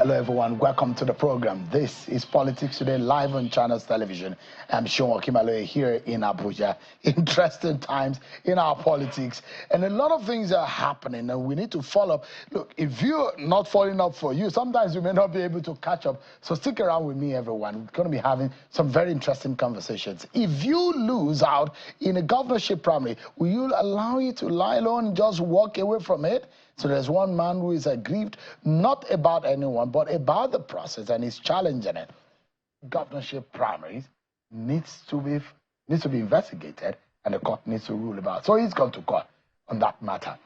Hello everyone, welcome to the program. This is Politics Today live on Channels Television. I'm Sean Okimaloye here in Abuja. Interesting times in our politics and a lot of things are happening and we need to follow up. Look, if you're not following up for you, sometimes you may not be able to catch up. So stick around with me, everyone. We're going to be having some very interesting conversations. If you lose out in a governorship primary, will you allow it to lie low and just walk away from it? So there's one man who is aggrieved, not about anyone, but about the process, and he's challenging it. Governorship primaries needs to be investigated, and the court needs to rule about it. So he's gone to court on that matter.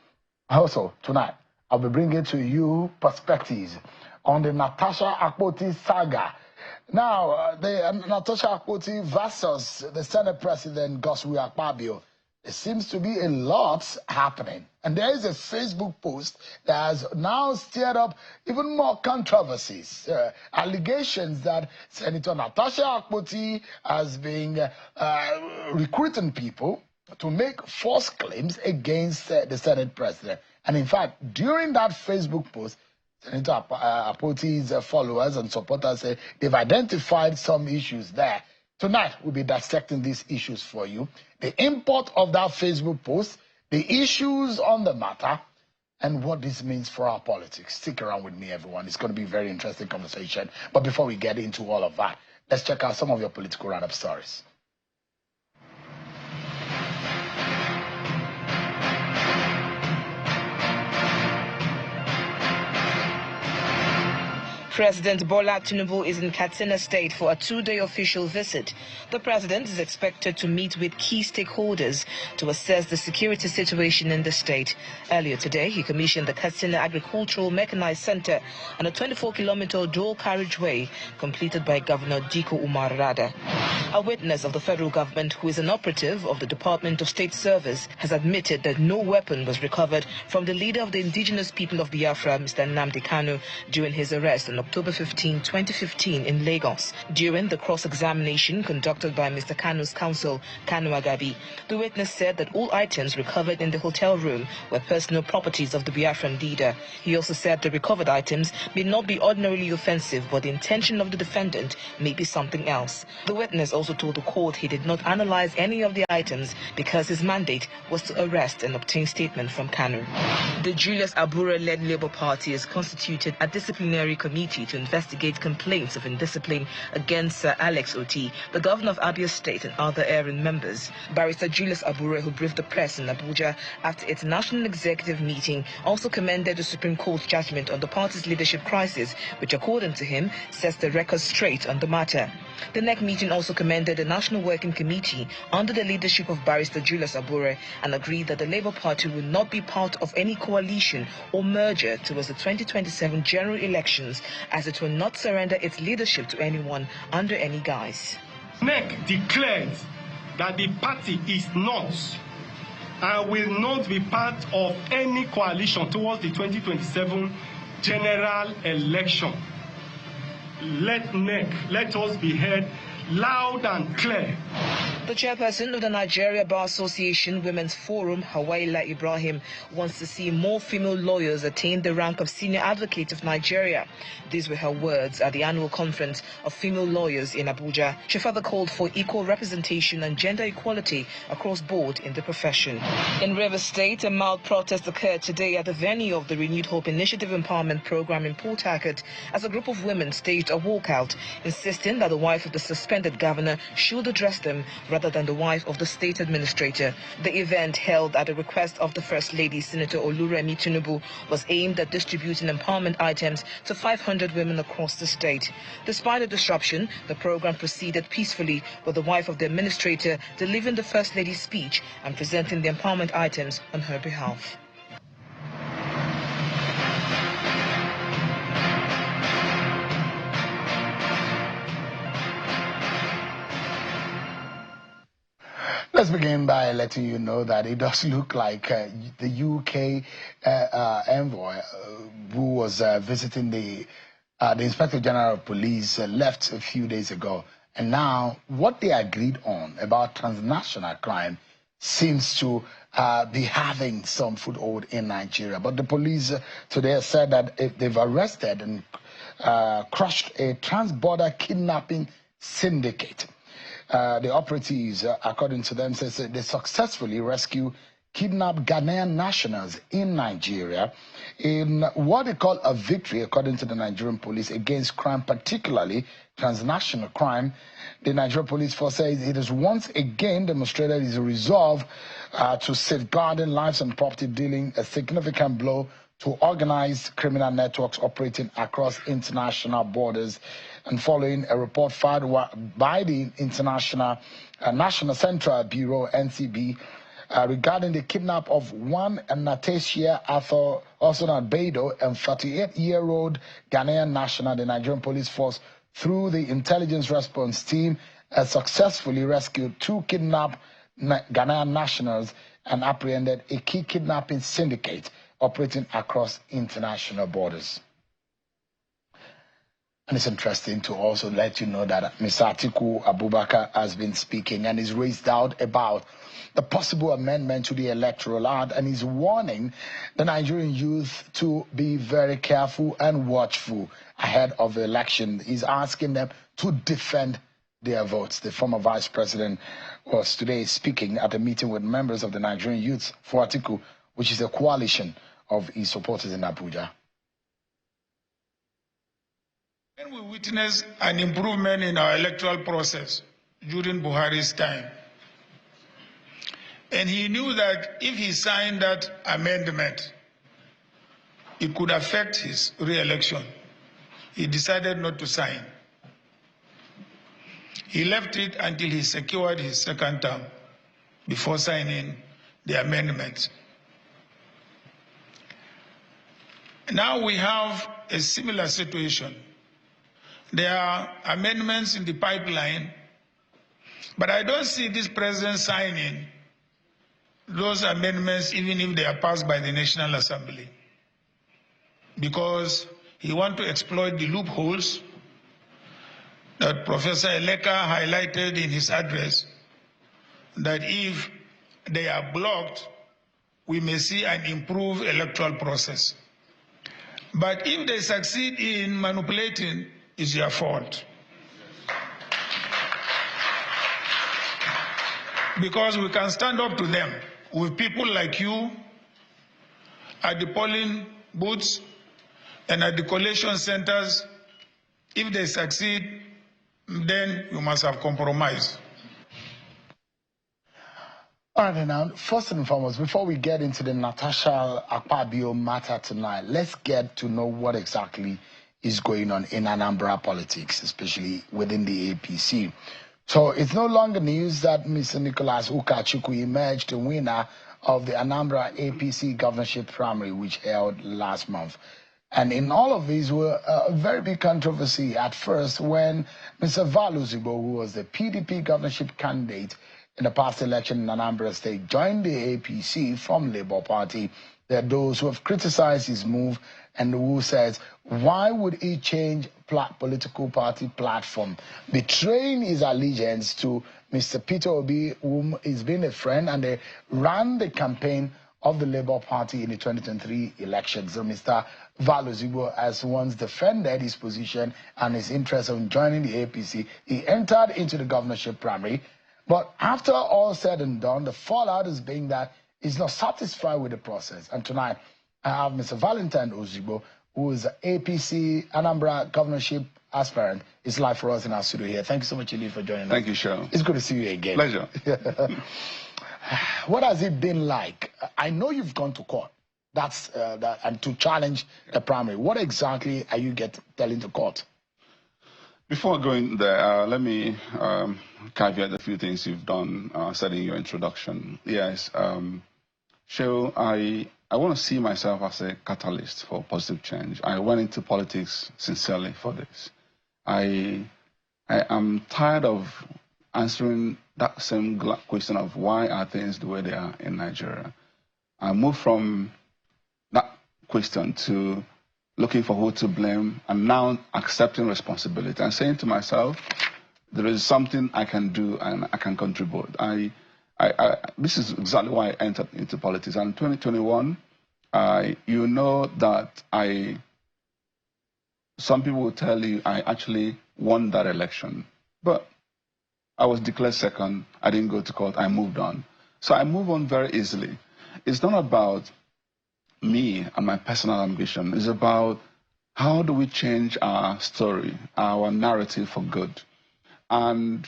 Also, tonight, I'll be bringing to you perspectives on the Natasha Akpoti saga. Now, the Natasha Akpoti versus the Senate President, Godswill Akpabio. There seems to be a lot happening. And there is a Facebook post that has now stirred up even more controversies. Allegations that Senator Natasha Akpoti has been recruiting people to make false claims against the Senate President. And in fact, during that Facebook post, Senator Akpoti's followers and supporters say they've identified some issues there. Tonight, we'll be dissecting these issues for you. The import of that Facebook post, the issues on the matter, and what this means for our politics. Stick around with me, everyone. It's going to be a very interesting conversation. But before we get into all of that, let's check out some of your political roundup stories. President Bola Tinubu is in Katsina State for a two-day official visit. The president is expected to meet with key stakeholders to assess the security situation in the state. Earlier today, he commissioned the Katsina Agricultural Mechanized Center and a 24-kilometer dual carriageway completed by Governor Diko Umar Rada. A witness of the federal government, who is an operative of the Department of State Service, has admitted that no weapon was recovered from the leader of the indigenous people of Biafra, Mr. Nnamdi Kanu, during his arrest on October 15, 2015 in Lagos. During the cross-examination conducted by Mr. Kanu's counsel, Kanu Agabi, the witness said that all items recovered in the hotel room were personal properties of the Biafran leader. He also said the recovered items may not be ordinarily offensive, but the intention of the defendant may be something else. The witness also told the court he did not analyze any of the items because his mandate was to arrest and obtain statement from Kanu. The Julius Abure-led Labour Party has constituted a disciplinary committee to investigate complaints of indiscipline against Sir Alex Oti, the governor of Abia State, and other erring members. Barrister Julius Abure, who briefed the press in Abuja after its national executive meeting, also commended the Supreme Court's judgment on the party's leadership crisis, which, according to him, sets the record straight on the matter. The NEC meeting also commended the National Working Committee under the leadership of Barrister Julius Abure and agreed that the Labour Party will not be part of any coalition or merger towards the 2027 general elections, as it will not surrender its leadership to anyone under any guise. NEC declared that the party is not and will not be part of any coalition towards the 2027 general election. Let us be heard loud and clear. The chairperson of the Nigeria Bar Association Women's Forum, Hawaila Ibrahim, wants to see more female lawyers attain the rank of Senior Advocate of Nigeria. These were her words at the annual conference of female lawyers in Abuja. She further called for equal representation and gender equality across board in the profession. In Rivers State, a mild protest occurred today at the venue of the Renewed Hope Initiative Empowerment Program in Port Harcourt as a group of women staged a walkout, insisting that the wife of the suspended governor should address them rather than the wife of the state administrator. The event, held at the request of the First Lady, Senator Oluremi Tinubu, was aimed at distributing empowerment items to 500 women across the state. Despite the disruption, the program proceeded peacefully, with the wife of the administrator delivering the First Lady's speech and presenting the empowerment items on her behalf. Let's begin by letting you know that it does look like the UK envoy who was visiting the Inspector General of Police left a few days ago. And now what they agreed on about transnational crime seems to be having some foothold in Nigeria. But the police today said that if they've arrested and crushed a trans-border kidnapping syndicate. The operatives, according to them, says they successfully rescued kidnapped Ghanaian nationals in Nigeria in what they call a victory, according to the Nigerian police, against crime, particularly transnational crime. The Nigerian police force says it has once again demonstrated its resolve to safeguarding lives and property, dealing a significant blow to organized criminal networks operating across international borders. And following a report filed by the International National Central Bureau, NCB, regarding the kidnap of one Natasha Akpoti, also known Bedo, and 38-year-old Ghanaian national, the Nigerian police force, through the intelligence response team, has successfully rescued 2 kidnapped Ghanaian nationals and apprehended a key kidnapping syndicate operating across international borders. And it's interesting to also let you know that Mr. Atiku Abubakar has been speaking and is raised doubt about the possible amendment to the Electoral Act, and he's warning the Nigerian youth to be very careful and watchful ahead of the election. He's asking them to defend their votes. The former vice president was today speaking at a meeting with members of the Nigerian Youth for Atiku, which is a coalition of his supporters in Abuja. When we witnessed an improvement in our electoral process during Buhari's time, and he knew that if he signed that amendment, it could affect his re-election, he decided not to sign. He left it until he secured his second term before signing the amendment. Now we have a similar situation. There are amendments in the pipeline, but I don't see this president signing those amendments even if they are passed by the National Assembly, because he wants to exploit the loopholes that Professor Eleka highlighted in his address, that if they are blocked, we may see an improved electoral process. But if they succeed in manipulating, it's their fault. Because we can stand up to them with people like you at the polling booths and at the collation centers. If they succeed, then you must have compromised. All right, now, first and foremost, before we get into the Natasha Akpoti matter tonight, let's get to know what exactly is going on in Anambra politics, especially within the APC. So it's no longer news that Mr. Nicholas Ukachukwu emerged the winner of the Anambra APC governorship primary, which held last month. And in all of these were a very big controversy at first when Mr. Ozigbo, who was the PDP governorship candidate in the past election in Anambra State, joined the APC from Labour Party. There are those who have criticized his move and who says, why would he change political party platform, betraying his allegiance to Mr. Peter Obi, whom he's been a friend, and they ran the campaign of the Labour Party in the 2023 election. So Mr. Ozigbo has once defended his position and his interest in joining the APC. He entered into the governorship primary, but after all said and done, the fallout is being that he's not satisfied with the process. And tonight, I have Mr. Valentine Ozigbo, who is an APC Anambra governorship aspirant. It's live for us in our studio here. Thank you so much, Eli, for joining us. Thank you, Cheryl. It's good to see you again. Pleasure. What has it been like? I know you've gone to court. That's and to challenge the primary. What exactly are you telling the court? Before going there, let me caveat a few things you've done, said in your introduction. Yes, Cheryl, I want to see myself as a catalyst for positive change. I went into politics sincerely for this. I am tired of answering that same question of why are things the way they are in Nigeria. I moved from that question to looking for who to blame and now accepting responsibility and saying to myself, there is something I can do and I can contribute. This is exactly why I entered into politics. And in 2021, you know that I some people will tell you I actually won that election. But I was declared second. I didn't go to court. I moved on. So I move on very easily. It's not about me and my personal ambition. It's about how do we change our story, our narrative for good. And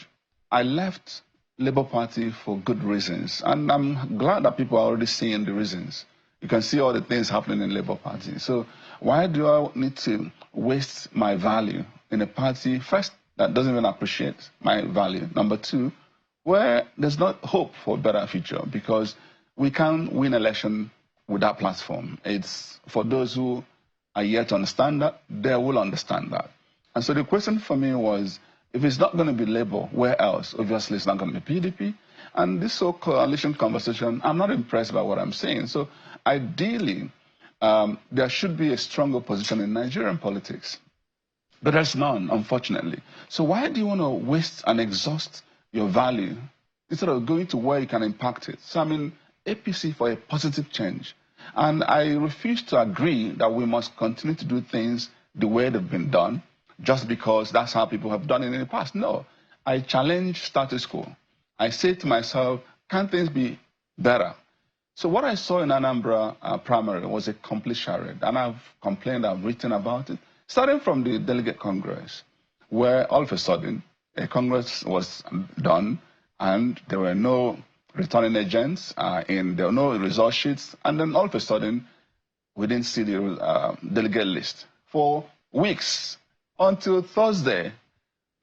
I left Labour Party for good reasons. And I'm glad that people are already seeing the reasons. You can see all the things happening in Labour Party. So why do I need to waste my value in a party, first, that doesn't even appreciate my value? Number two, where there's not hope for a better future, because we can't win election with that platform. It's for those who are yet to understand that, they will understand that. And so the question for me was, if it's not going to be Labour, where else? Obviously, it's not going to be PDP. And this whole coalition conversation, I'm not impressed by what I'm saying. So ideally, there should be a stronger position in Nigerian politics. But there's none, unfortunately. So why do you want to waste and exhaust your value instead of going to where you can impact it? So I'm in APC for a positive change. And I refuse to agree that we must continue to do things the way they've been done just because that's how people have done it in the past. No, I challenge status quo. I say to myself, can things be better? So what I saw in Anambra primary was a complete charade. And I've complained, I've written about it, starting from the delegate congress, where all of a sudden a congress was done and there were no returning agents, there were no result sheets, and then all of a sudden we didn't see the delegate list for weeks until Thursday,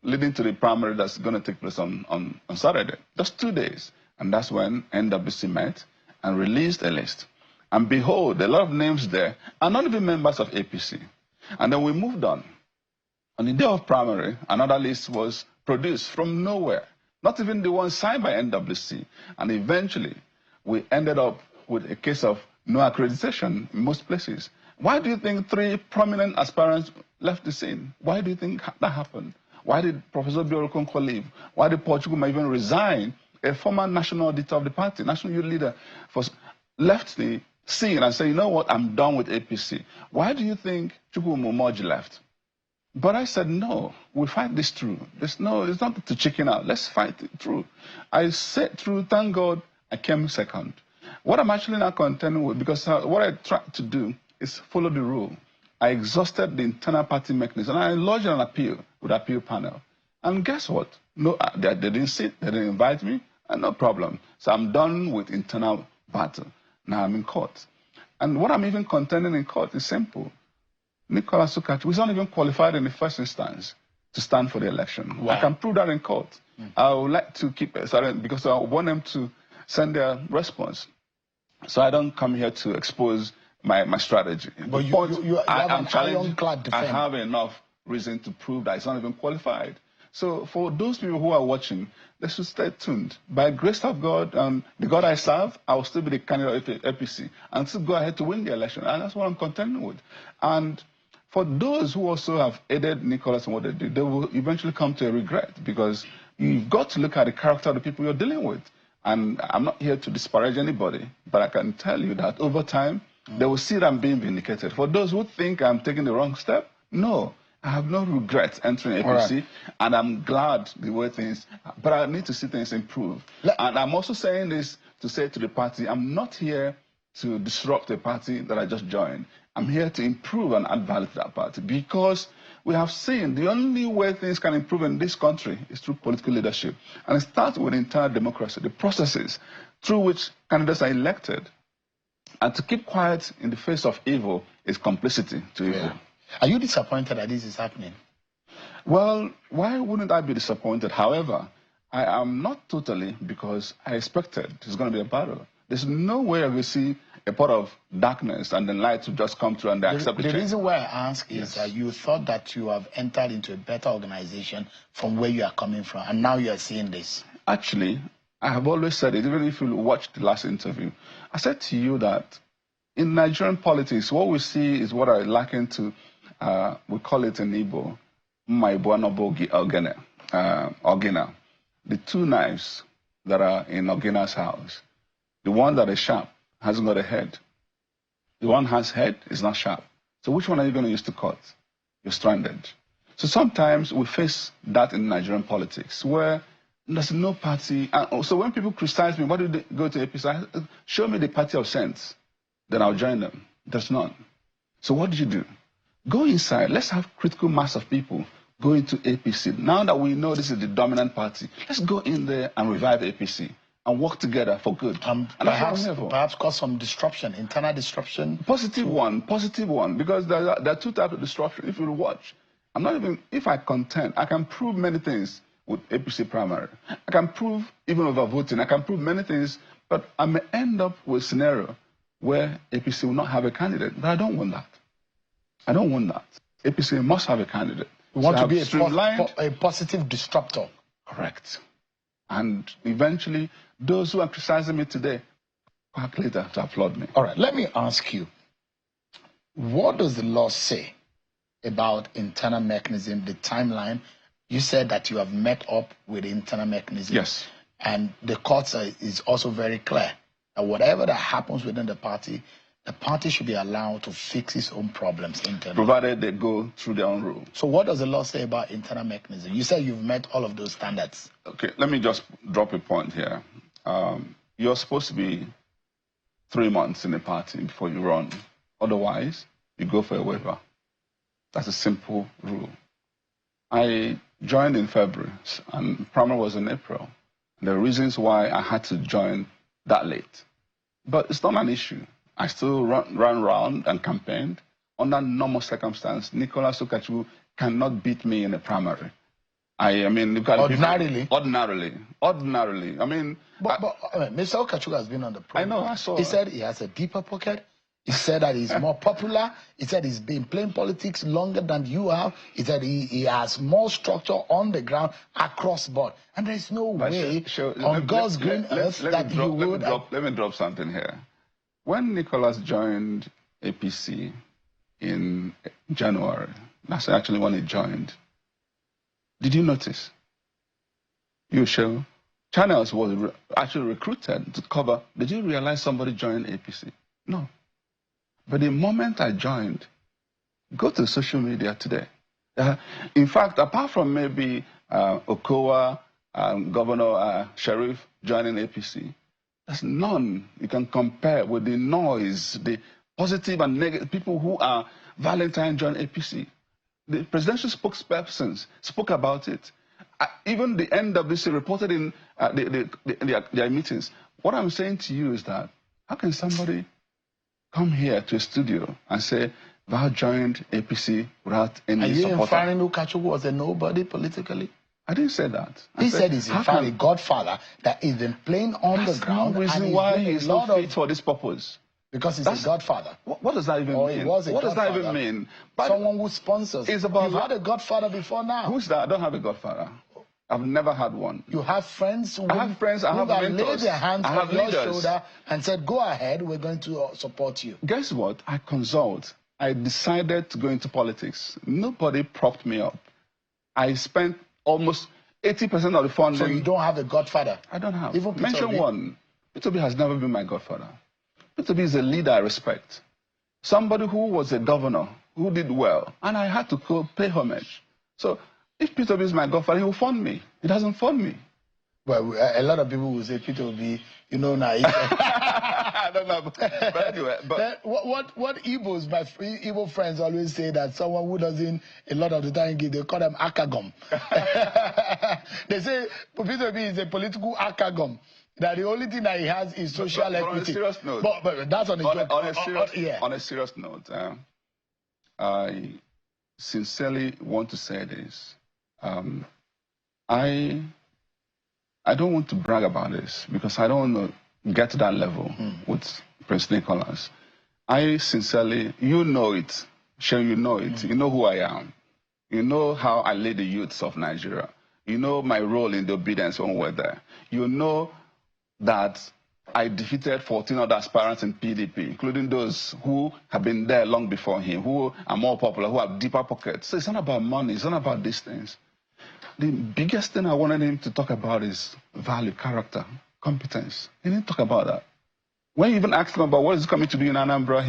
leading to the primary that's going to take place on Saturday. Just 2 days. And that's when NWC met and released a list. And behold, a lot of names there are not even members of APC. And then we moved on. On the day of primary, another list was produced from nowhere, not even the one signed by NWC. And eventually, we ended up with a case of no accreditation in most places. Why do you think 3 prominent aspirants left the scene? Why do you think that happened? Why did Professor Biorokonko leave? Why did Paul Chukwuma even resign? A former national auditor of the party, national youth leader, left the scene and said, you know what, I'm done with APC. Why do you think Chukwuma Umoji left? But I said, no, we fight this through. It's not to chicken out. Let's fight it through. I said through, thank God, I came second. What I'm actually not contending with, because what I tried to do is follow the rule. I exhausted the internal party mechanism, and I lodged an appeal with the appeal panel. And guess what? No, they didn't sit, they didn't invite me, and no problem. So I'm done with internal battle. Now I'm in court. And what I'm even contending in court is simple. Nicholas Sukachi was not even qualified in the first instance to stand for the election. Wow. I can prove that in court. I would like to keep it silent because I want them to send their response. So I don't come here to expose my strategy. But you have an ironclad defense. I have enough reason to prove that it's not even qualified. So for those people who are watching, they should stay tuned. By grace of God, the God I serve, I will still be the candidate of APC and still go ahead to win the election. And that's what I'm contending with. And for those who also have aided Nicholas in what they did, they will eventually come to a regret because you've got to look at the character of the people you're dealing with. And I'm not here to disparage anybody, but I can tell you that over time, they will see that I'm being vindicated. For those who think I'm taking the wrong step, no. I have no regrets entering APC, right. And I'm glad the way things, but I need to see things improve. And I'm also saying this to say to the party, I'm not here to disrupt a party that I just joined. I'm here to improve and add value to that party because we have seen the only way things can improve in this country is through political leadership. And it starts with internal democracy, the processes through which candidates are elected. And to keep quiet in the face of evil is complicity to evil. Yeah. Are you disappointed that this is happening? Well, why wouldn't I be disappointed? However, I am not totally, because I expected there's going to be a battle. There's no way I will see a part of darkness and then light will just come through and they accept the change. The reason why I ask is that you thought that you have entered into a better organization from where you are coming from, and now you are seeing this. Actually, I have always said it, even if you watched the last interview. I said to you that in Nigerian politics, what we see is what I liken to, we call it in Igbo, Ogena. The 2 knives that are in Ogena's house. The one that is sharp hasn't got a head. The one has head is not sharp. So which one are you going to use to cut? you're stranded. So sometimes we face that in Nigerian politics, where there's no party. And so when people criticize me, why do they go to APC? Show me the party of sense, then I'll join them. There's none. So what do you do? Go inside. Let's have critical mass of people go into APC. Now that we know this is the dominant party, let's go in there and revive APC and work together for good. And perhaps cause some disruption, internal disruption. Positive one, because there are two types of disruption. If you watch, I'm not even, if I contend, I can prove many things with APC primary. I can prove even over voting. I can prove many things, but I may end up with a scenario where APC will not have a candidate. But I don't want that. I don't want that. APC must have a candidate. We want to be a positive disruptor. Correct. And eventually, those who are criticizing me today, back later to applaud me. All right, let me ask you, what does the law say about internal mechanism, the timeline? You said that you have met up with the internal mechanism. Yes. And the court is also very clear that whatever that happens within the party should be allowed to fix its own problems internally. Provided they go through their own rule. So what does the law say about internal mechanism? You said you've met all of those standards. Okay, let me just drop a point here. You're supposed to be 3 months in the party before you run. Otherwise, you go for a waiver. That's a simple rule. I joined in February, and primary was in April. There are reasons why I had to join that late. But it's not an issue. I still ran around and campaigned. Under normal circumstance, Nicholas Ukachukwu cannot beat me in a primary. I mean, look at ordinarily. Ordinarily. I mean, but Mr. Ukachukwu has been on the program. I know. I saw. He said he has a deeper pocket. He said that he's more popular. He said he's been playing politics longer than you have. He said he has more structure on the ground across board. And there's no way on God's green earth that you would. Let me drop something here. When Nicholas joined APC in January, that's actually when he joined, did you notice? You show channels was actually recruited to cover. Did you realize somebody joined APC? No. But the moment I joined, go to social media today. In fact, apart from maybe Okowa, Governor Sheriff joining APC, there's none you can compare with the noise, the positive and negative people who are Valentine join APC. The presidential spokespersons spoke about it. Even the NWC reported in their meetings. What I'm saying to you is that how can somebody come here to a studio and say Val joined APC without any support? Are you inferring Ukachukwu was a nobody politically? I didn't say that. He said he's in fact a godfather that has been playing on the ground. No reason why he's not fit for this purpose. Because he's a godfather. What does that even mean? What does that even mean? Someone who sponsors. You've had a godfather before now. Who's that? I don't have a godfather. I've never had one. You have friends who I have friends, I have mentors. Laid their hands on your shoulder and said, go ahead, we're going to support you. Guess what? I consult. I decided to go into politics. Nobody propped me up. I spent almost 80% of the funding. So you don't have a godfather? I don't have. Even Mention one. P2B has never been my godfather. P2B is a leader I respect. Somebody who was a governor, who did well, and I had to pay homage. So if P2B is my godfather, he will fund me. He doesn't fund me. Well, a lot of people will say P2B, you know, naive. I don't know. But anyway. But what Igbos, my Igbo friends always say that someone who doesn't, a lot of the time, they call them akagom. They say P2B is a political akagom. That the only thing that he has is social equity. On a serious note. But that's on a serious note. I sincerely want to say this. I don't want to brag about this because I don't want to get to that level with Prince Nicholas. I sincerely, you know it, Shem, you know it. You know who I am. You know how I lead the youths of Nigeria. You know my role in the obedience when we're there. You know that I defeated 14 other aspirants in PDP, including those who have been there long before him, who are more popular, who have deeper pockets. So it's not about money, it's not about these things. The biggest thing I wanted him to talk about is value, character, competence. He didn't talk about that. When you even asked him about what is he coming to do in Anambra,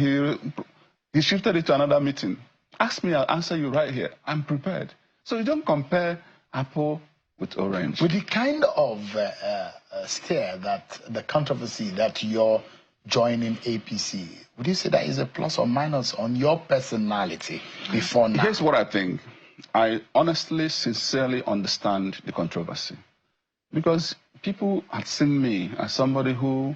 he shifted it to another meeting. Ask me, I'll answer you right here. I'm prepared. So you don't compare apple with orange. With the kind of stare that the controversy that you're joining APC, would you say that is a plus or minus on your personality before now? Here's what I think. I honestly, sincerely understand the controversy. Because people had seen me as somebody who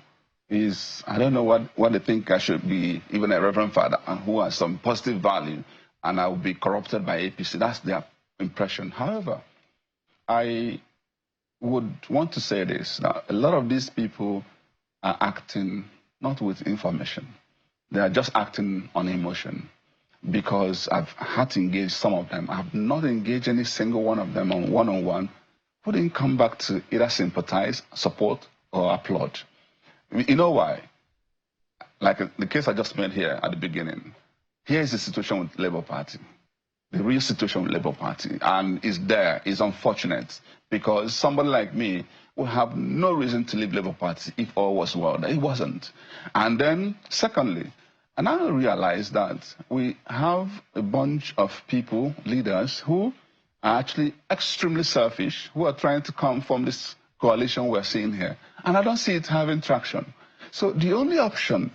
is, I don't know what they think I should be, even a reverend father, and who has some positive value, and I will be corrupted by APC. That's their impression. However, I would want to say this, that a lot of these people are acting not with information. They are just acting on emotion. Because I've had to engage some of them. I've not engaged any single one of them on one-on-one who didn't come back to either sympathize, support, or applaud. You know why? Like the case I just made here at the beginning. Here is the situation with Labour Party. The real situation with Labour Party. And it's there. It's unfortunate. Because somebody like me would have no reason to leave Labour Party if all was well. It wasn't. And then, secondly, and I realized that we have a bunch of people, leaders, who are actually extremely selfish, who are trying to come from this coalition we're seeing here. And I don't see it having traction. So the only option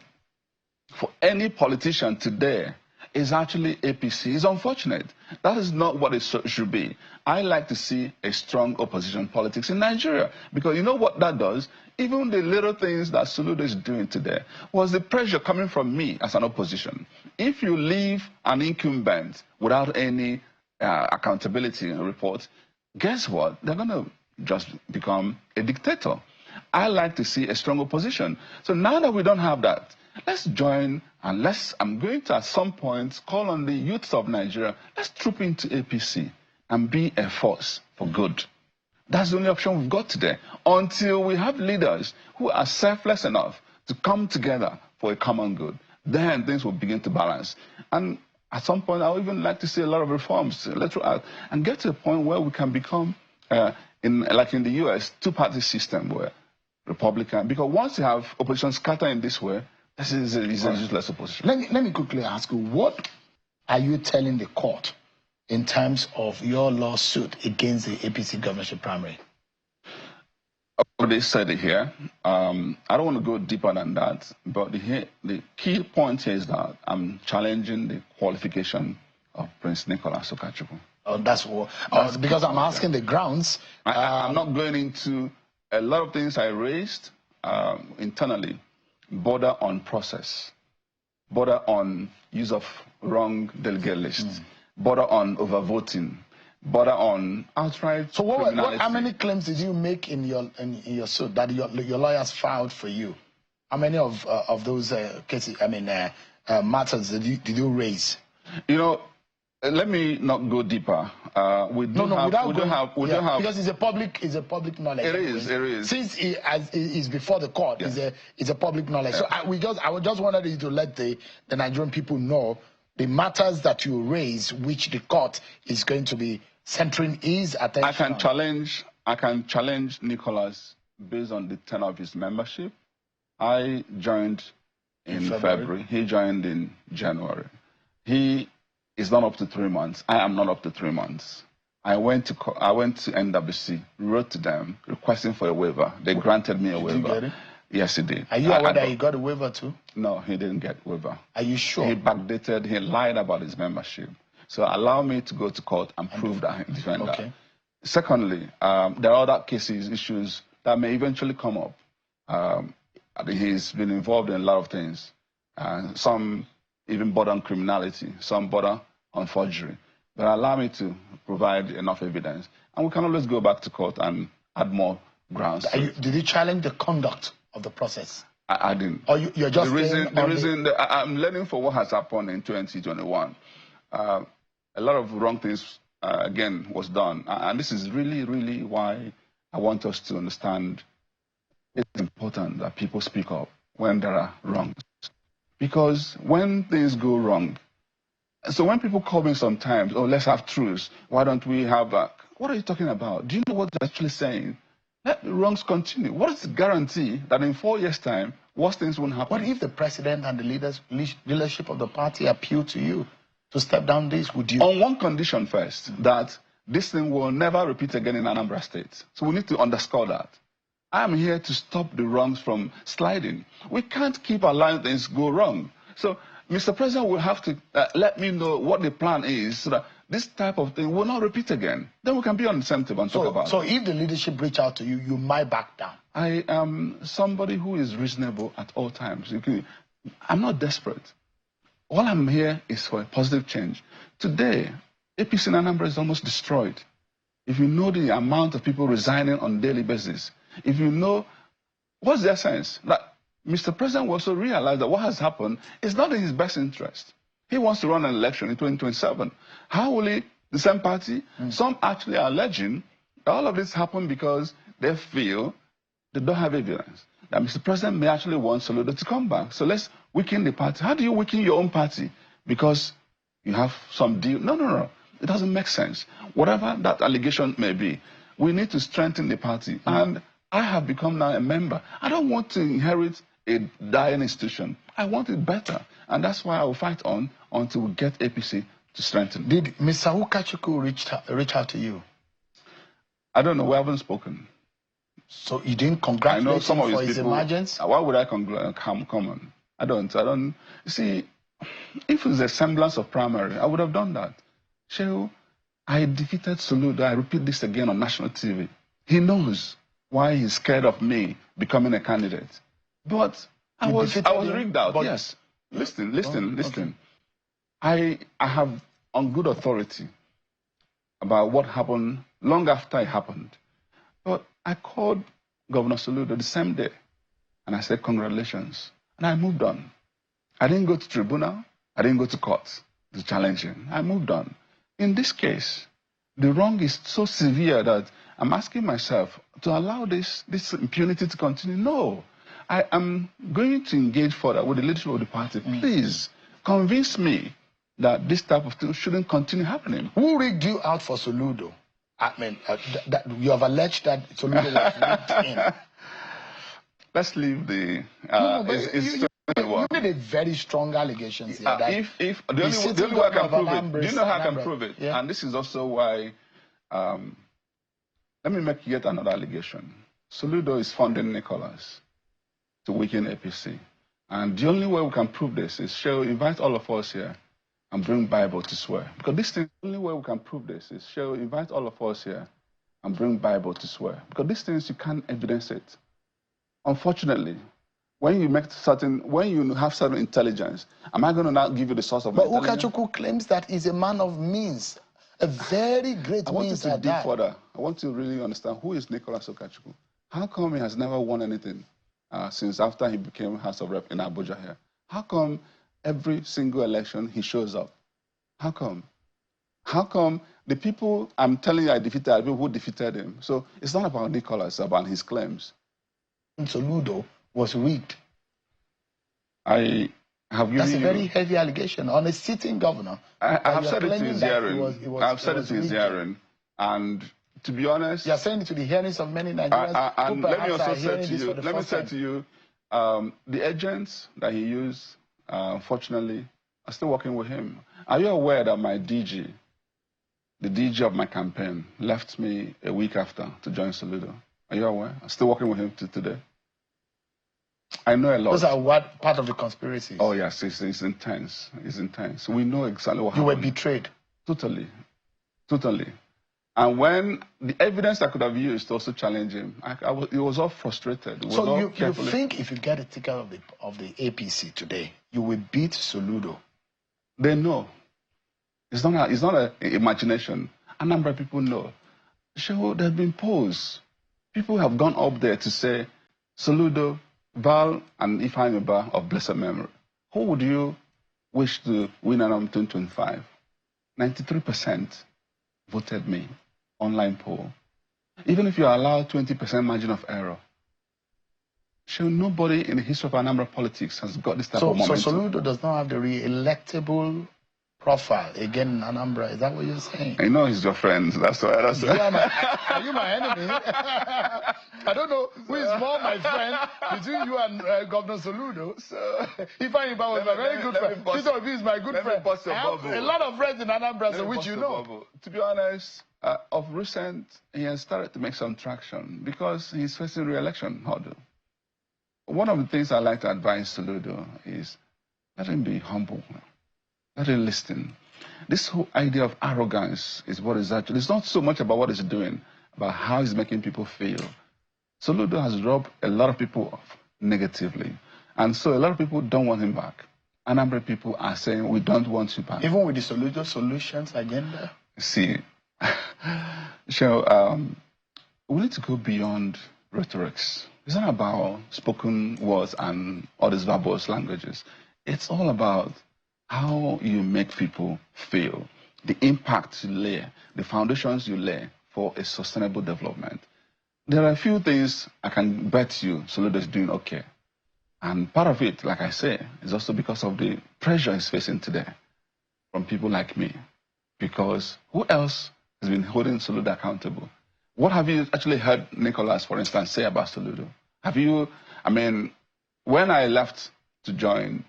for any politician today is actually APC. It's unfortunate. That is not what it should be. I like to see a strong opposition politics in Nigeria. Because you know what that does? Even the little things that Soludo is doing today was the pressure coming from me as an opposition. If you leave an incumbent without any accountability report, guess what? They're going to just become a dictator. I like to see a strong opposition. So now that we don't have that, let's join and I'm going to at some point call on the youths of Nigeria, let's troop into APC and be a force for good. That's the only option we've got today. Until we have leaders who are selfless enough to come together for a common good, then things will begin to balance. And at some point, I would even like to see a lot of reforms, electoral, and get to a point where we can become, like in the US, two-party system where Republican, because once you have opposition scatter in this way, this is a useless opposition. Let me quickly ask you, what are you telling the court in terms of your lawsuit against the APC governorship primary? I've already said it here. I don't want to go deeper than that, but the key point here is that I'm challenging the qualification of Prince Nicholas Okachukwu. Oh, that's what, because I'm asking the grounds. I'm not going into a lot of things I raised internally, border on process, border on use of wrong delegate lists, border on overvoting, border on outright. So how many claims did you make in your suit that your lawyers filed for you? How many of those cases, matters did you raise? You know, let me not go deeper. Because it's a public knowledge. It is. Since it's before the court, it's a public knowledge. So I just wanted you to let the Nigerian people know the matters that you raise, which the court is going to be centering his attention. I can challenge Nicholas based on the tenor of his membership. I joined in February. He joined in January. He is not up to 3 months. I am not up to 3 months. I went to NWC, wrote to them requesting for a waiver. They granted me a waiver. Did you get it? Yes, he did. Are you aware that he got a waiver too? No, he didn't get waiver. Are you sure? He backdated, he lied about his membership. So allow me to go to court and prove that he's doing that. Okay. Secondly, there are other issues that may eventually come up. He's been involved in a lot of things. Some even border on criminality, some border on forgery. But allow me to provide enough evidence. And we can always go back to court and add more grounds. Did you challenge the conduct of the process? I didn't. Or you're just I'm learning for what has happened in 2021. A lot of wrong things, again, was done. And this is really, really why I want us to understand it's important that people speak up when there are wrongs. Because when things go wrong, so when people call me sometimes, oh, let's have truce, why don't we have what are you talking about? Do you know what they're actually saying? Let the wrongs continue. What is the guarantee that in 4 years' time, worse things won't happen? What if the president and the leadership of the party appeal to you to step down this? Would you? On one condition first, that this thing will never repeat again in Anambra State. So we need to underscore that. I'm here to stop the wrongs from sliding. We can't keep allowing things go wrong. So Mr. President will have to let me know what the plan is so that this type of thing will not repeat again. Then we can be on the same table and talk about it. So if the leadership reach out to you, you might back down. I am somebody who is reasonable at all times. I'm not desperate. All I'm here is for a positive change. Today, APC in Anambra is almost destroyed. If you know the amount of people resigning on a daily basis, if you know, what's their sense? That Mr. President will also realize that what has happened is not in his best interest. He wants to run an election in 2027. How will he, the same party? Some actually are alleging that all of this happened because they feel they don't have evidence that Mr. President may actually want Soludo to come back. So let's weaken the party. How do you weaken your own party? Because you have some deal? No. It doesn't make sense. Whatever that allegation may be, we need to strengthen the party. And I have become now a member. I don't want to inherit a dying institution. I want it better. And that's why I will fight on until we get APC to strengthen. Did Mr. Ukachukwu reach out to you? I don't know. We haven't spoken. So you didn't congratulate him for his emergence? Why would I come on? I don't. You see, if it's a semblance of primary, I would have done that. Shehu, I defeated Soludo. I repeat this again on national TV. He knows why he's scared of me becoming a candidate. But I was rigged out. Yes. Listen. Okay. I have on good authority about what happened long after it happened. But I called Governor Soludo the same day and I said, congratulations. And I moved on. I didn't go to tribunal. I didn't go to court to challenge him. I moved on. In this case, the wrong is so severe that I'm asking myself to allow this impunity to continue. No. I am going to engage further with the leadership of the party. Please convince me that this type of thing shouldn't continue happening. Who rigged you out for Soludo? I mean, you have alleged that Soludo was rigged in. Let's leave the... you made a very strong allegations here. If the only way I can prove it, do you know how I can prove it? Yeah. And this is also why... let me make yet another allegation. Soludo is funding Nicholas to weaken APC. And the only way we can prove this is invite all of us here and bring Bible to swear. Because the only way we can prove this is invite all of us here and bring Bible to swear. Because these things, you can't evidence it. Unfortunately, when you have certain intelligence, am I going to now give you the source of my intelligence? But Ukachukwu claims that he's a man of means, a very great means. I want you to dig further. I want to really understand who is Nicholas Ukachukwu. How come he has never won anything since after he became House of Rep in Abuja here? How come every single election he shows up? How come? How come the people I'm telling you I defeated are people who defeated him? So it's not about Nicholas, it's about his claims. Soludo was rigged. I have given That's a very heavy allegation on a sitting governor. I have said it to his hearing. I have said it to his hearing. And to be honest... You are saying it to the hearings of many Nigerians. And let me also say to you, the agents that he used, unfortunately, are still working with him. Are you aware that my DG, the DG of my campaign, left me a week after to join Soludo? Are you aware? I'm still working with him today. I know a lot. Those are what part of the conspiracy? Oh yes, it's intense. It's intense. We know exactly what happened. You were betrayed. Totally. And when the evidence I could have used to also challenge him, it was all frustrated. So you think if you get a ticket of the APC today, you will beat Soludo? They know. It's not an imagination. A number of people know. Sure, there have been polls. People have gone up there to say, Soludo, Val, and Ifeanyiba of blessed memory. Who would you wish to win around 2025? 93% voted me. Online poll. Even if you allow 20% margin of error, sure, nobody in the history of Anambra politics has got this type of momentum. So Soludo does not have the re-electable profile again in Anambra. Is that what you're saying? I know he's your friend. That's why. That's why. Are you my enemy? I don't know who is more my friend between you and Governor Soludo. So, if I was my very good friend, this of you is my good friend. I have a lot of friends in Anambra, so which you know. Bubble. To be honest, of recent, he has started to make some traction because he's facing re-election hurdle. One of the things I like to advise Soludo is let him be humble. Let him listen. This whole idea of arrogance is what is actually, it's not so much about what he's doing, about how he's making people feel. Soludo has rubbed a lot of people off negatively. And so a lot of people don't want him back. A number of people are saying, we don't want you back. Even with the Soludo solutions agenda? See, so we need to go beyond rhetorics. It's not about spoken words and all these verbose languages. It's all about how you make people feel, the impact you lay, the foundations you lay for a sustainable development. There are a few things I can bet you Soludo is doing okay. And part of it, like I say, is also because of the pressure he's facing today from people like me. Because who else has been holding Soludo accountable? What have you actually heard Nicholas, for instance, say about Soludo? Have you, I mean, when I left to join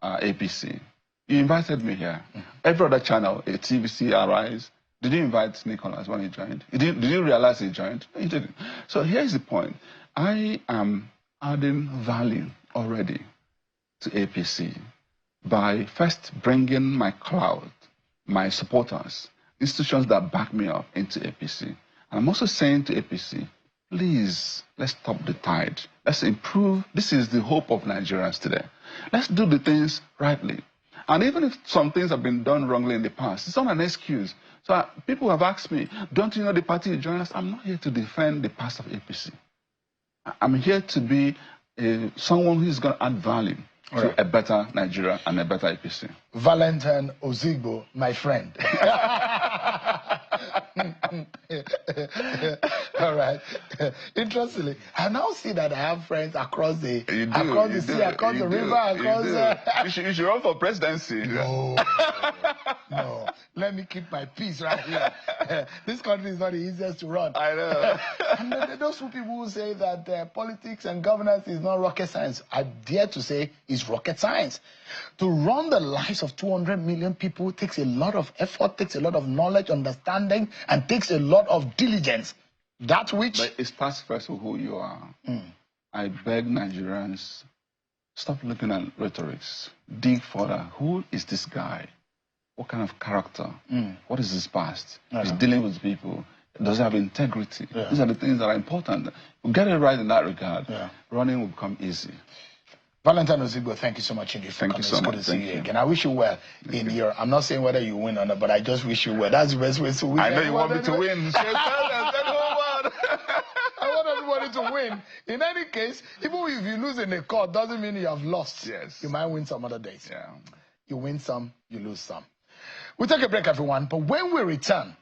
APC, you invited me here. Every other channel, a TVC, Arise, did you invite Nicholas when he joined? Did you realize he joined? No, he didn't. So here's the point. I am adding value already to APC by first bringing my crowd, my supporters, institutions that back me up into APC. And I'm also saying to APC, please, let's stop the tide. Let's improve. This is the hope of Nigerians today. Let's do the things rightly. And even if some things have been done wrongly in the past, it's not an excuse. So people have asked me, don't you know the party you joined us? I'm not here to defend the past of APC. I'm here to be someone who's going to add value to a better Nigeria and a better APC. Valentine Ozigbo, my friend. All right. Interestingly, I now see that I have friends across the sea, across the river, across. You should run for presidency. No, no. Let me keep my peace right here. This country is not the easiest to run. I know. And those people who say that politics and governance is not rocket science, I dare to say it's rocket science. To run the lives of 200 million people takes a lot of effort, takes a lot of knowledge, understanding, and takes a lot of diligence. That which... But it starts first with who you are. I beg Nigerians, stop looking at rhetorics. Dig further. Who is this guy? What kind of character? What is his past? He's dealing with people. Does he have integrity? These are the things that are important. We get it right in that regard. Running will become easy. Valentine Ozigbo, thank you so much indeed for coming. Thank you so much. Good to see you again. I wish you well in your... I'm not saying whether you win or not, but I just wish you well. That's the best way to win. I know you want me to win. I want everybody to win. In any case, even if you lose in a court, doesn't mean you have lost. Yes. You might win some other days. Yeah. You win some, you lose some. We'll take a break, everyone. But when we return,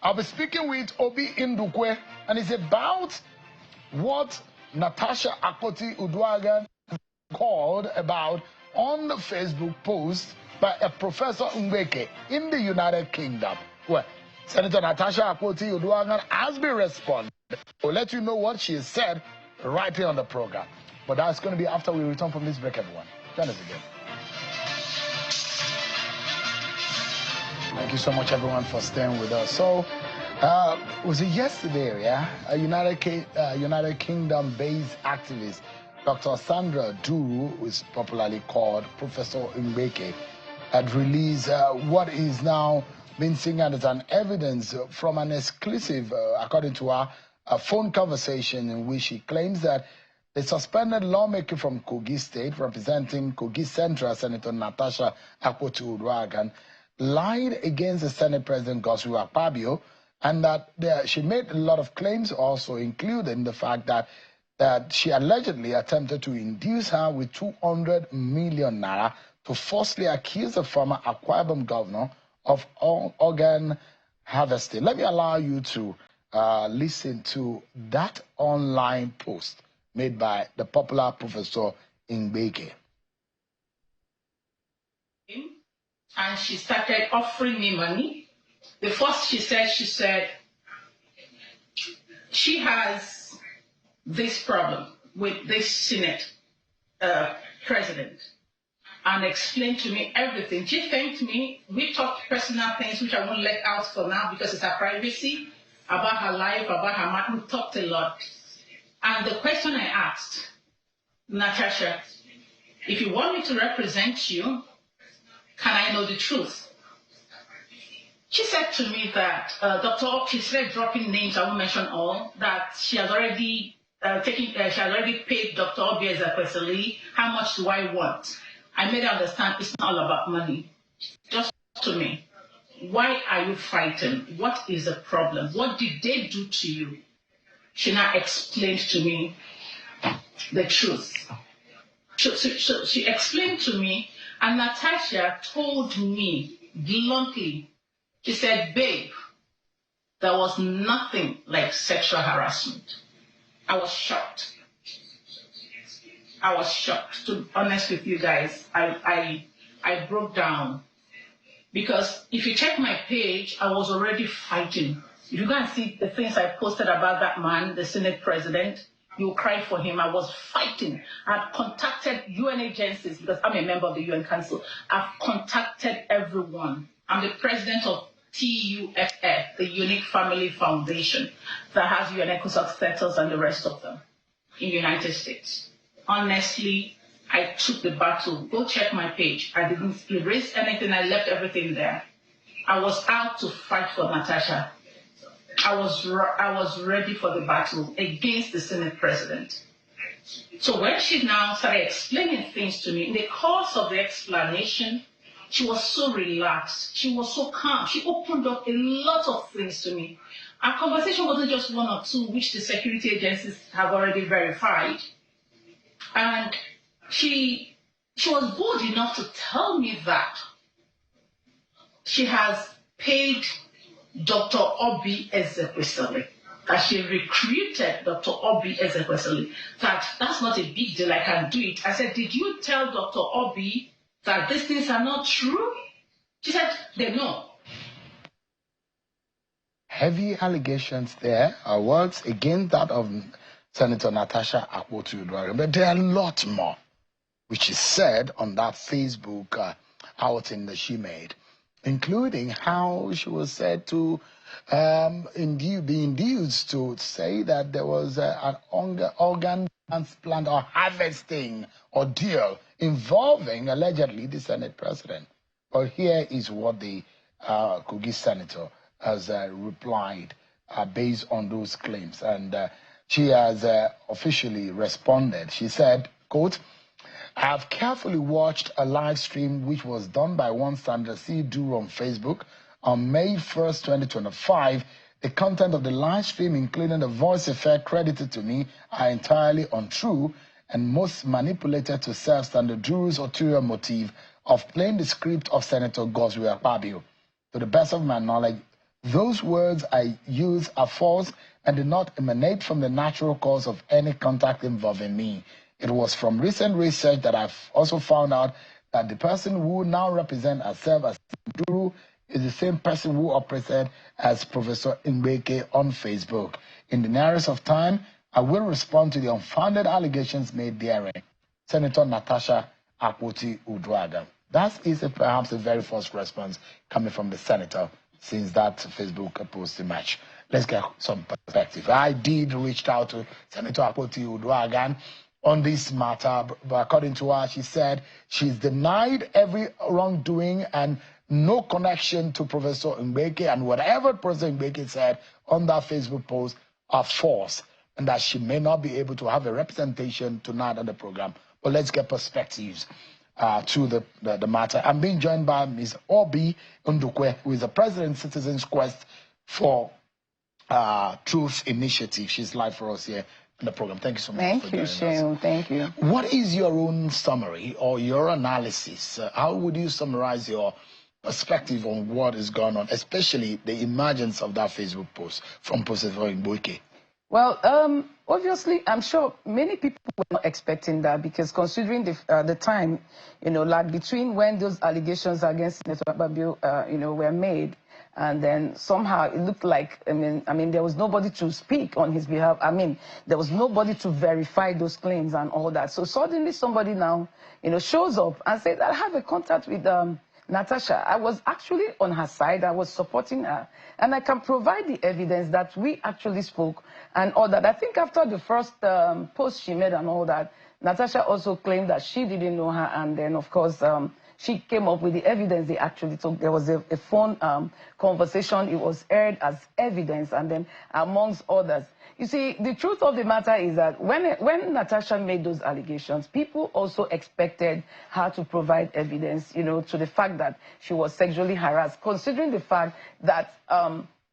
I'll be speaking with Obi Ndukwe, and it's about what Natasha Akpoti Uduaghan called about on the Facebook post by a Professor Mbeke in the United Kingdom. Well, Senator Natasha Akpoti Uduaghan has been responding. We'll let you know what she has said right here on the program. But that's going to be after we return from this break, everyone. Join us again. Thank you so much, everyone, for staying with us. So, was it yesterday, yeah? A United Kingdom-based activist, Dr. Sandra Duru, who is popularly called Professor Mbeke, had released what is now being seen as an evidence from an exclusive, according to her, a phone conversation in which she claims that the suspended lawmaker from Kogi State, representing Kogi Central, Senator Natasha Akpoti Uduaghan, lied against the Senate President Godswill Akpabio, and that she made a lot of claims, also including the fact that she allegedly attempted to induce her with 200 million naira to falsely accuse the former Akwa Ibom governor of organ harvesting. Let me allow you to listen to that online post made by the popular Professor Mbeke. and she started offering me money. The first she said she has this problem with this Senate president, and explained to me everything. She thanked me. We talked personal things, which I won't let out for now because it's her privacy, about her life, about her mom. We talked a lot. And the question I asked, Natasha, if you want me to represent you, can I know the truth? She said to me that she started dropping names, I won't mention all, that she has already paid Dr. Obi Ezekwesili. How much do I want? I made her understand it's not all about money. Just to me, why are you fighting? What is the problem? What did they do to you? She now explained to me the truth. So she explained to me, and Natasha told me bluntly, she said, babe, there was nothing like sexual harassment. I was shocked. To be honest with you guys, I broke down. Because if you check my page, I was already fighting. If you go and see the things I posted about that man, the Senate president, you'll cry for him. I was fighting. I've contacted UN agencies because I'm a member of the UN Council. I've contacted everyone. I'm the president of TUFF, the Unique Family Foundation, that has UN ECOSOC status and the rest of them in the United States. Honestly, I took the battle. Go check my page. I didn't erase anything. I left everything there. I was out to fight for Natasha. I was ready for the battle against the Senate president. So when she now started explaining things to me, in the course of the explanation, she was so relaxed. She was so calm. She opened up a lot of things to me. Our conversation wasn't just one or two, which the security agencies have already verified. And she was bold enough to tell me that she has paid Dr. Obi Ezekwesili, that she recruited Dr. Obi Ezekwesili, that's not a big deal, I can do it. I said, did you tell Dr. Obi that these things are not true? She said, they know. Heavy allegations there are words against that of Senator Natasha Akpoti, but there are a lot more which is said on that Facebook outing that she made, including how she was said to be induced to say that there was an organ transplant or harvesting ordeal involving allegedly the Senate president. But here is what the Kogi senator has replied based on those claims. And she has officially responded. She said, quote, I have carefully watched a live stream which was done by one Sandra C. Duro on Facebook on May 1st, 2025. The content of the live stream, including the voice effect credited to me, are entirely untrue and most manipulated to serve Sandra Duro's ulterior motive of playing the script of Senator Godswill Akpabio. To the best of my knowledge, those words I use are false and did not emanate from the natural cause of any contact involving me. It was from recent research that I've also found out that the person who now represents herself as Duru is the same person who operated as Professor Mbeke on Facebook. In the nearest of time, I will respond to the unfounded allegations made therein. Senator Natasha Akpoti Uduaghan. That is perhaps the very first response coming from the senator since that Facebook post emerged. Let's get some perspective. I did reach out to Senator Akpoti Uduaghan on this matter, but according to her, she said she's denied every wrongdoing and no connection to Professor Mbeke, and whatever Professor Mbeke said on that Facebook post are false, and that she may not be able to have a representation tonight on the program. But let's get perspectives to the matter. I'm being joined by Ms. Obi Ndukwe, who is the President Citizens Quest for Truth Initiative. She's live for us here in the program. Thank you so much. Thank you, Sheil. Thank you. What is your own summary or your analysis? How would you summarize your perspective on what is going on, especially the emergence of that Facebook post from Professor Mbeke? Well, obviously, I'm sure many people were not expecting that, because considering the time, like between when those allegations against Senator Akpabio, were made, and then somehow it looked like, I mean, there was nobody to speak on his behalf. I mean, there was nobody to verify those claims and all that. So suddenly somebody now, shows up and says, I have a contact with Natasha. I was actually on her side. I was supporting her. And I can provide the evidence that we actually spoke and all that. I think after the first post she made and all that, Natasha also claimed that she didn't know her. And then, of course, she came up with the evidence they actually took. There was a phone conversation. It was aired as evidence, and then amongst others. You see, the truth of the matter is that when Natasha made those allegations, people also expected her to provide evidence, to the fact that she was sexually harassed, considering the fact that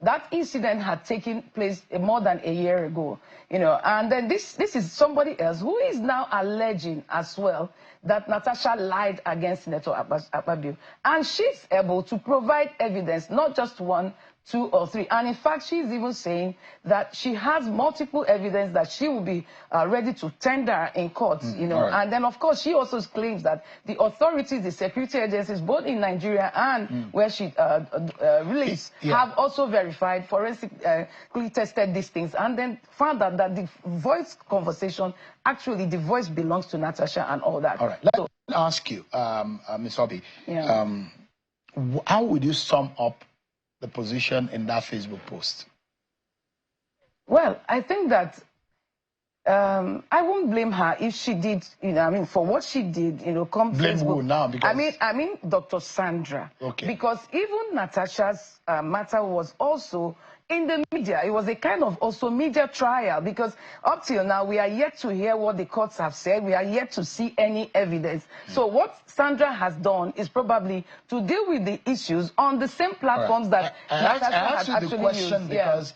that incident had taken place more than a year ago, and then this is somebody else who is now alleging as well that Natasha lied against Senator Akpabio, and she's able to provide evidence, not just one, 2 or 3. And in fact, she's even saying that she has multiple evidence that she will be ready to tender in court, Right. And then, of course, she also claims that the authorities, the security agencies, both in Nigeria and where she relates, have also verified, forensically tested these things, and then found out that the voice conversation, actually, the voice belongs to Natasha and all that. All right. Let me ask you, Ms. Obi, how would you sum up the position in that Facebook post? Well, I think that I won't blame her if she did, for what she did, come blame Facebook. Who now? Because I mean Dr. Sandra. Okay. Because even Natasha's matter was also in the media. It was a kind of also media trial, because up till now, we are yet to hear what the courts have said. We are yet to see any evidence. So what Sandra has done is probably to deal with the issues on the same platforms that Natasha has actually the question used. Because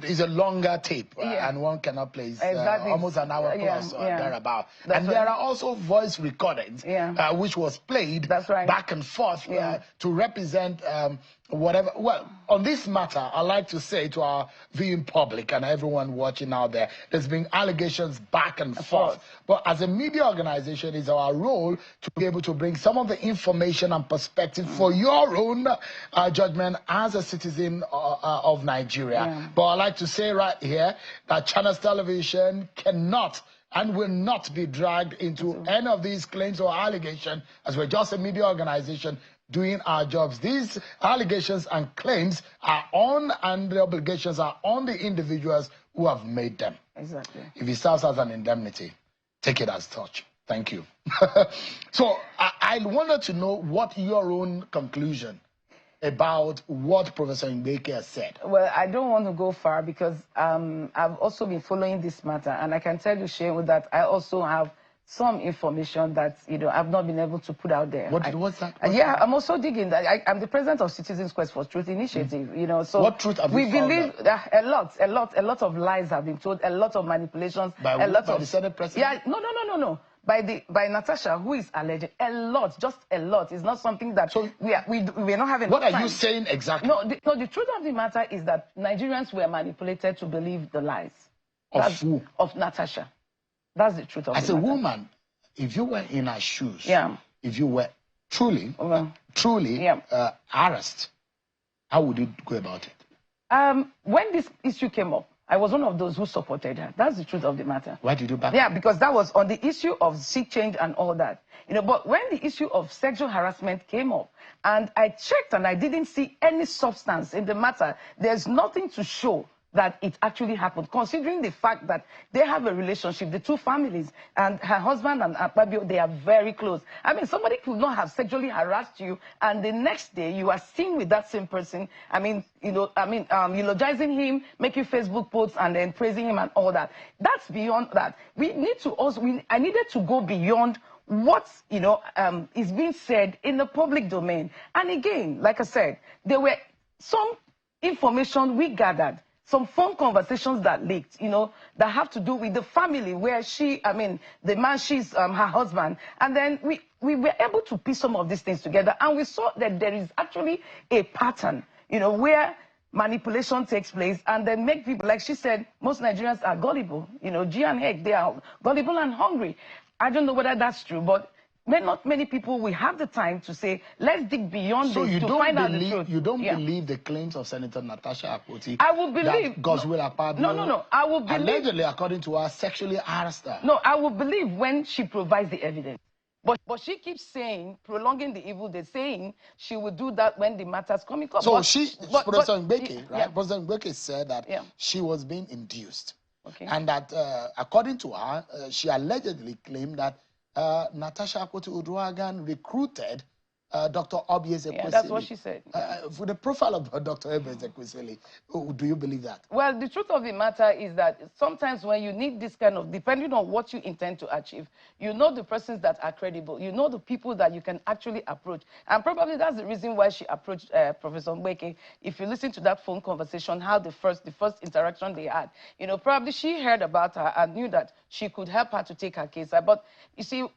it's a longer tape, and one cannot place almost an hour plus or thereabout. And there are also voice recordings, which was played back and forth to represent whatever. Well, on this matter, I like to say to our viewing public and everyone watching out there, there's been allegations back and forth. But as a media organization, it's our role to be able to bring some of the information and perspective for your own judgment as a citizen of Nigeria. But I like to say right here that Channels Television cannot and will not be dragged into any of these claims or allegations, as we're just a media organization doing our jobs. These allegations and claims are on, and the obligations are on the individuals who have made them. Exactly. If it serves as an indemnity, take it as such. Thank you. So I wanted to know what your own conclusion about what Professor Mbeke has said. Well, I don't want to go far, because I've also been following this matter, and I can tell you, Shehu, that I also have some information that I've not been able to put out there. What's that? I'm also digging that. I'm the president of Citizens Quest for Truth Initiative. So what truth have we believe that a lot of lies have been told, a lot of manipulations, by the Senate President. Yeah, no. By Natasha, who is alleged, just a lot. It's not something that we're not having. What are you saying exactly? No, the truth of the matter is that Nigerians were manipulated to believe the lies. Of who? Of Natasha. That's the truth of the matter. As a woman, if you were in her shoes, if you were truly harassed, how would you go about it? When this issue came up, I was one of those who supported her. That's the truth of the matter. Why did you back? Yeah, because that was on the issue of seat change and all that. But when the issue of sexual harassment came up, and I checked and I didn't see any substance in the matter, there's nothing to show that it actually happened, considering the fact that they have a relationship, the two families, and her husband and Akpabio, they are very close. I mean, somebody could not have sexually harassed you, and the next day you are seen with that same person. Eulogizing him, making Facebook posts, and then praising him and all that. That's beyond that. We need to also. I needed to go beyond what is being said in the public domain. And again, like I said, there were some information we gathered, some phone conversations that leaked, that have to do with the family where the man, she's her husband. And then we were able to piece some of these things together. And we saw that there is actually a pattern, where manipulation takes place, and then make people, like she said, most Nigerians are gullible. You know, G and H, they are gullible and hungry. I don't know whether that's true, but not many people will have the time to say, let's dig beyond this to find out the truth. You don't believe the claims of Senator Natasha Akpoti? I will believe. Godswill Akpabio, no. I will believe. Allegedly, according to her, sexually harassed her. No, I will believe when she provides the evidence. But she keeps saying, prolonging the evil, they're saying she will do that when the matters come in court. So President Mbeki, right? Yeah. President Mbeki said that she was being induced. Okay. And that, according to her, she allegedly claimed that Natasha Akpoti Uduaghan recruited Dr. Obi Ezekwesili. Yeah, that's what she said. For the profile of Dr. Obi Ezekwesili, do you believe that? Well, the truth of the matter is that sometimes when you need this kind of, depending on what you intend to achieve, you know the persons that are credible, you know the people that you can actually approach. And probably that's the reason why she approached Professor Mbeki. If you listen to that phone conversation, how the first interaction they had, you know, probably she heard about her and knew that she could help her to take her case. But you see,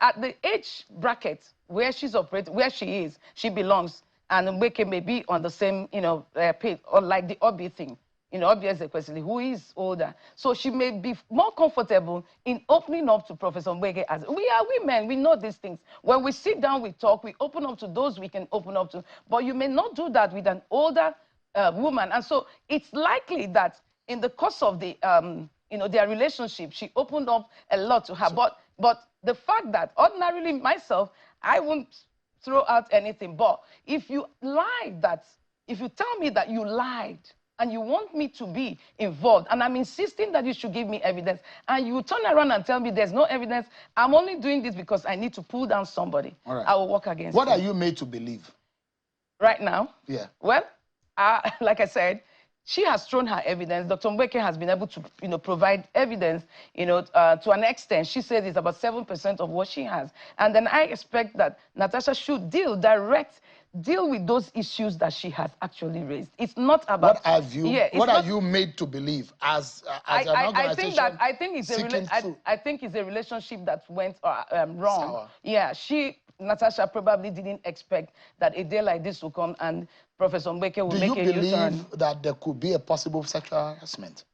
at the age bracket where she's operating, where she is, she belongs, and Mbeki may be on the same, you know, page, or like the Obi thing. You know, Obi Ezekwesili, who is older. So she may be more comfortable in opening up to Professor Mbeki as, we are women, we know these things. When we sit down, we talk, we open up to those we can open up to. But you may not do that with an older woman. And so it's likely that in the course of the, you know, their relationship, she opened up a lot to her. So, but the fact that ordinarily myself, I won't throw out anything. But if you lied that, if you tell me that you lied, and you want me to be involved, and I'm insisting that you should give me evidence, and you turn around and tell me there's no evidence, I'm only doing this because I need to pull down somebody. All right. I will work against What you. are you made to believe? Right now? Yeah. Well, like I said, she has thrown her evidence. Dr. Mbeki has been able to, you know, provide evidence, you know, to an extent. She says it's about 7% of what she has. And then I expect that Natasha should deal with those issues that she has actually raised. It's not about... What have you, what are you made to believe as an organization? I think it's a relationship that went wrong. Sour. Yeah, Natasha probably didn't expect that a day like this will come and Professor Mbeki will make a U-turn. Do you believe that there could be a possible sexual harassment?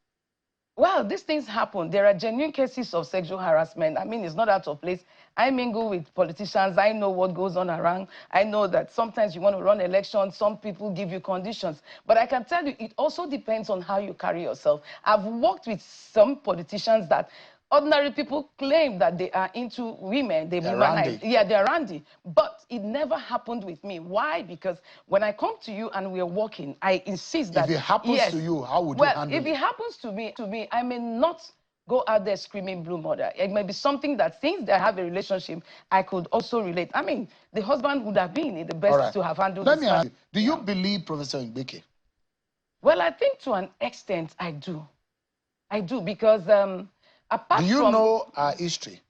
Well, these things happen. There are genuine cases of sexual harassment. I mean, it's not out of place. I mingle with politicians. I know what goes on around. I know that sometimes you want to run elections. Some people give you conditions. But I can tell you, it also depends on how you carry yourself. I've worked with some politicians that ordinary people claim that they are into women. They're randy. But it never happened with me. Why? Because when I come to you and we're walking, I insist that... If it happens to you, how would you handle it? Well, if it happens to me, I may not go out there screaming blue mother. It may be something that, since they have a relationship, I could also relate. I mean, the husband would have been the best to have handled this. Let me ask you, do you believe Professor Mbeki? Well, I think to an extent I do. I do, because... apart do you from know her history?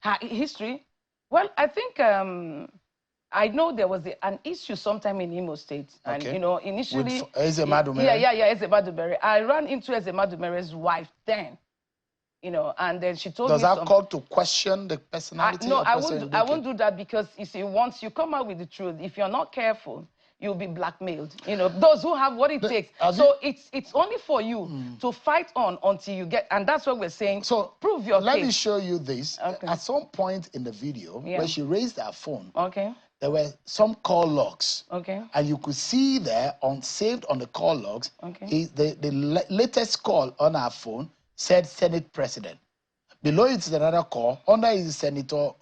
Her history? Well, I think I know there was an issue sometime in Imo State. And, you know, initially... With Eze Madumere? Yeah, Eze Madumere. I ran into Eze Madumere's wife then. You know, and then she told me... Does that call to question the personality no, of Professor Mbeki? I won't do that, because, you see, once you come out with the truth, if you're not careful, you'll be blackmailed. You know, those who have what it takes. So it's only for you to fight on until you get, and that's what we're saying. So prove your case. Let me show you this. Okay. At some point in the video, where she raised her phone, there were some call logs. And you could see there, saved on the call logs, the latest call on her phone said Senate President. Below it is another call. Under is Senator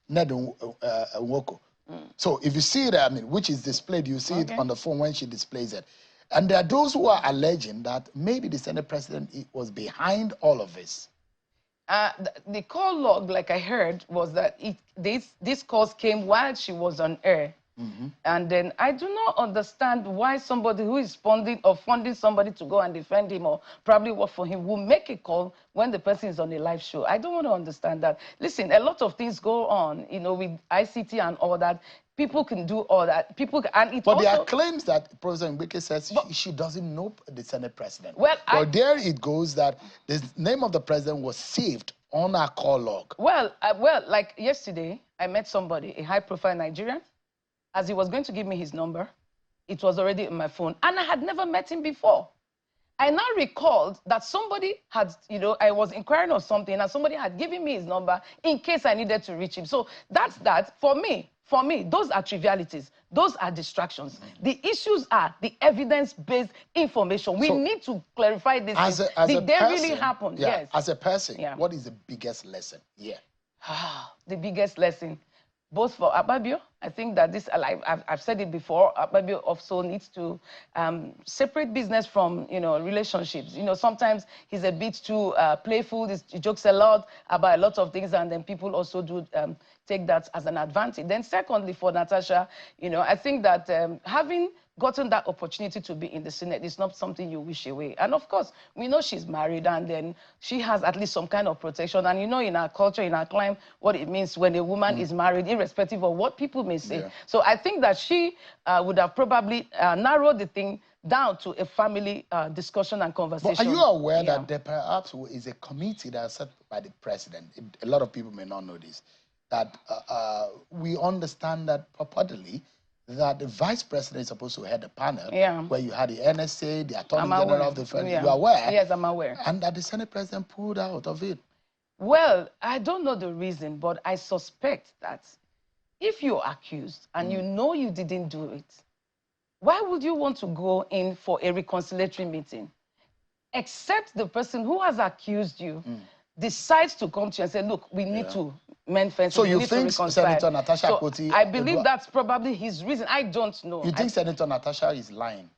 Nedu Nwoko. So if you see it, I mean, which is displayed, you see it on the phone when she displays it. And there are those who are alleging that maybe the Senate President was behind all of this. The call log, like I heard, was that these calls came while she was on air. And then I do not understand why somebody who is funding somebody to go and defend him or probably work for him will make a call when the person is on a live show. I don't want to understand that. Listen, a lot of things go on, you know, with ICT and all that. People can do all that. But there are claims that President Mbeki says she doesn't know the Senate President. Well, there it goes that the name of the president was saved on our call log. Well, like yesterday, I met somebody, a high-profile Nigerian. As he was going to give me his number, it was already in my phone. And I had never met him before. I now recalled that somebody had, I was inquiring of something and somebody had given me his number in case I needed to reach him. So that's that. For me, those are trivialities. Those are distractions. The issues are the evidence-based information. We need to clarify this. Did they really happen? Yeah, Yes. As a person, what is the biggest lesson here? The biggest lesson, both for Akpabio, I think that this, I've said it before, Akpabio also needs to separate business from, relationships. Sometimes he's a bit too playful, he jokes a lot about a lot of things, and then people also do take that as an advantage. Then secondly, for Natasha, I think that having gotten that opportunity to be in the Senate is not something you wish away. And of course, we know she's married and then she has at least some kind of protection. And in our culture, in our climate, what it means when a woman is married, irrespective of what people may say. Yeah. So I think that she would have probably narrowed the thing down to a family discussion and conversation. But are you aware that there perhaps is a committee that's set by the president? A lot of people may not know this. That we understand that purportedly that the vice president is supposed to head the panel, where you had the NSA, the Attorney General of the Federal. You are aware? Yes, I'm aware. And that the Senate president pulled out of it. Well, I don't know the reason, but I suspect that if you're accused and you know you didn't do it, why would you want to go in for a reconciliatory meeting? Except the person who has accused you decides to come to you and say, look, we need to mend fences. So you think Senator Natasha Akpoti... I believe that's probably his reason. I don't know. You think Senator Natasha is lying?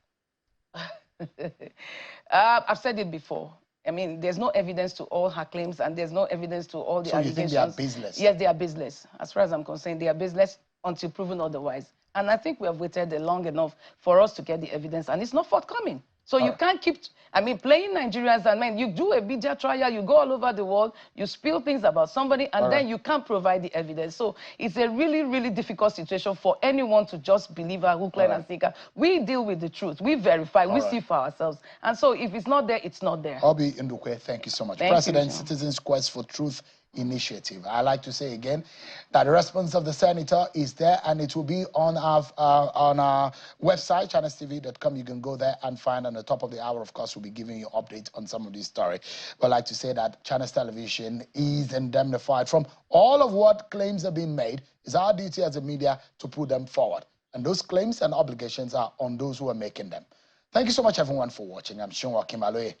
I've said it before. I mean, there's no evidence to all her claims and there's no evidence to all the allegations. So you think they are baseless? Yes, they are baseless. As far as I'm concerned, they are baseless until proven otherwise. And I think we have waited long enough for us to get the evidence, and it's not forthcoming. So you can't keep, playing Nigerians and you do a media trial, you go all over the world, you spill things about somebody, and then you can't provide the evidence. So it's a really, really difficult situation for anyone to just believe her, hook, line, and sinker. We deal with the truth. We verify. We see for ourselves. And so if it's not there, it's not there. Obi Ndukwe, thank you so much. President, Citizens Quest for Truth Initiative. I like to say again that the response of the senator is there, and it will be on our website, channelstv.com. You can go there and find on the top of the hour. Of course, we'll be giving you updates on some of these stories. But I like to say that Channels Television is indemnified from all of what claims have been made. It's our duty as a media to put them forward, and those claims and obligations are on those who are making them. Thank you so much, everyone, for watching. I'm Shunwa Kimaloe.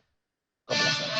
God bless you.